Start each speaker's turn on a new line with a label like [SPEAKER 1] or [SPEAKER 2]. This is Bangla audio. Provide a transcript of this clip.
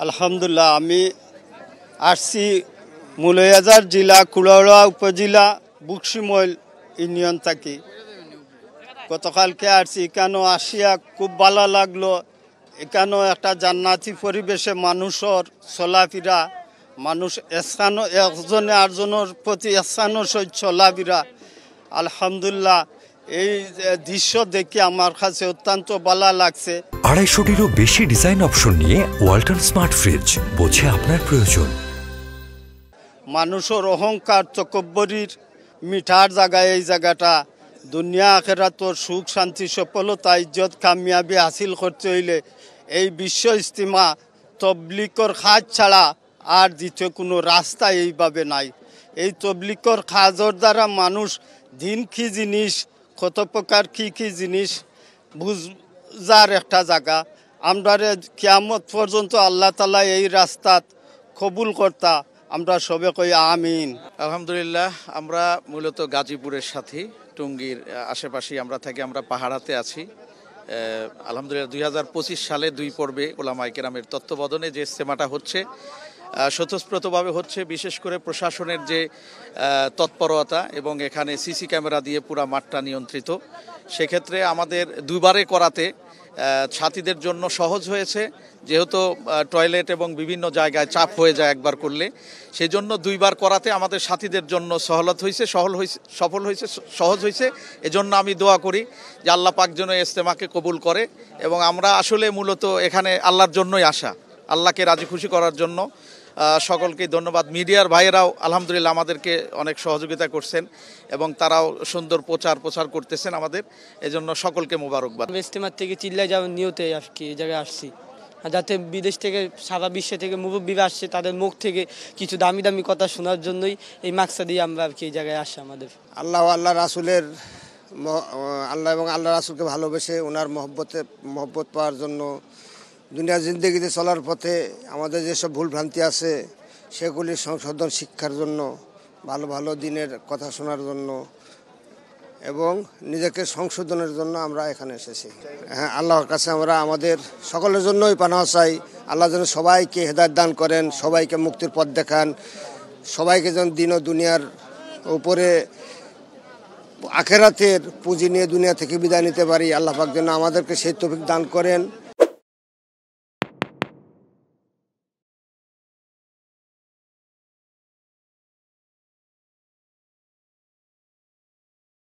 [SPEAKER 1] আলহামদুলিল্লাহ, আমি আসছি মৌলভীবাজার জেলা কুলাউড়া উপজেলা বুকসিমল ইউনিয়ন থাকি। গতকালকে আসছি, এখানেও আসিয়া খুব ভালো লাগলো। এখানেও একটা জান্নাতি পরিবেশে মানুষের চলাফেরা, মানুষ স্থানও একজনে আরেকজনের প্রতি স্থানও চলাফেরা। আলহামদুলিল্লাহ, এই দৃশ্য দেখে আমার কাছে অত্যন্ত ভালো লাগছে।
[SPEAKER 2] 250-টিরও বেশি ডিজাইন অপশন নিয়ে ওয়ালটন স্মার্ট ফ্রিজ, বোঝে আপনার প্রয়োজন।
[SPEAKER 1] মানুষের অহংকার তকব্বরির মিঠার জায়গায় এই জায়গাটা। দুনিয়া আখিরাতের সুখ শান্তি সফলতা ইজ্জত কামিয়াবি হাসিল করতে হইলে এই বিশ্ব ইজতিমা তবলিগর কাজ ছাড়া আর দ্বিতীয় কোনো রাস্তা এইভাবে নাই। এই তবলিগর কাজের দ্বারা মানুষ দিন কি জিনিস, কত প্রকার কি জিনিস বুঝার একটা জায়গা। আমরা কিয়ামত পর্যন্ত আল্লাহ তাআলা এই রাস্তাত কবুল করতা, আমরা সবে কই আমিন।
[SPEAKER 3] আলহামদুলিল্লাহ, আমরা মূলত গাজীপুরের সাথে টঙ্গীর আশেপাশে আমরা থাকি, আমরা পাহাড়াতে আছি। আলহামদুলিল্লাহ 2025 সালে 2 পর্বে ওলামায়ে কেরামের তত্ত্বাবধানে যে ইজতেমাটা হচ্ছে, স্বতঃস্ফূর্তভাবে হচ্ছে। বিশেষ করে প্রশাসনের যে তৎপরতা এবং এখানে সিসি ক্যামেরা দিয়ে পুরা মাঠটা নিয়ন্ত্রিত, সেক্ষেত্রে আমাদের 2বারে করাতে সাথীদের জন্য সহজ হয়েছে। যেহেতু টয়লেট এবং বিভিন্ন জায়গায় চাপ হয়ে যায় একবার করলে, সেই জন্য 2বার করাতে আমাদের সাথীদের জন্য সফল হয়েছে, সহজ হয়েছে। এজন্য আমি দোয়া করি যে আল্লাহ পাক যেন ইজতেমাকে কবুল করে। এবং আমরা আসলে মূলত এখানে আল্লাহর জন্যই আসা, আল্লাহকে রাজি খুশি করার জন্য। সকলকে ধন্যবাদ। মিডিয়ার ভাইয়েরাও আলহামদুলিল্লাহ আমাদেরকে অনেক সহযোগিতা করছেন এবং তারাও সুন্দর প্রচার করতেছেন আমাদের, এজন্য সকলকে মোবারকবাদ।
[SPEAKER 4] ইজতেমার থেকে চিল্লায় যাওয়ার নিয়তে আজকে এই জায়গায় আসছি, যাতে বিদেশ থেকে সারা বিশ্ব থেকে মুরব্বীরা আসছে, তাদের মুখ থেকে কিছু দামি দামি কথা শোনার জন্যই এই মাকসাদেই আমরা আর কি এই জায়গায় আসি। আমাদের
[SPEAKER 5] আল্লাহ রাসূলের আল্লাহ এবং আল্লাহ রাসূলকে ভালোবেসে ওনার মহব্বত পাওয়ার জন্য, দুনিয়ার জিন্দগিতে চলার পথে আমাদের যেসব ভুলভ্রান্তি আছে সেগুলি সংশোধন শিক্ষার জন্য, ভালো ভালো দিনের কথা শোনার জন্য এবং নিজেকে সংশোধনের জন্য আমরা এখানে এসেছি। হ্যাঁ, আল্লাহর কাছে আমরা আমাদের সকলের জন্যই পানাহ চাই। আল্লাহ যেন সবাইকে হেদায়েত দান করেন, সবাইকে মুক্তির পথ দেখান, সবাইকে যেন দিন ও দুনিয়ার উপরে আখিরাতের পুঁজি নিয়ে দুনিয়া থেকে বিদায় নিতে পারি। আল্লাহ পাক যেন আমাদেরকে সেই তৌফিক দান করেন।